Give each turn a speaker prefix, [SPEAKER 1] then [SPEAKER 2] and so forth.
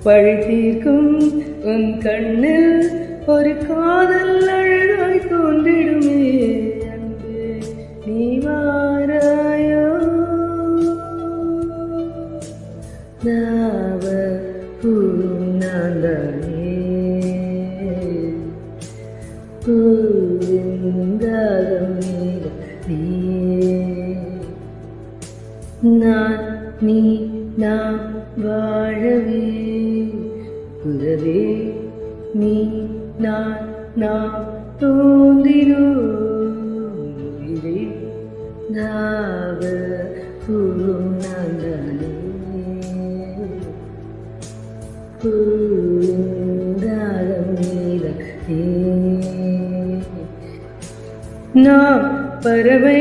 [SPEAKER 1] பழி தீர்க்கும் உன் கண்ணில் ஒரு காதல் அழகாய் தோன்றிடுமே. அன்பே நீ வாராயோ நாவ பூநாந்தானே பூந்தாகம் நீ நான் நீ நாம் வாழவே உறவே நீ நான் நாம் தோன்றினோம் உயிரே நாவ பூநாந்தானே பூந்தாகம் நீ நாம் பறவை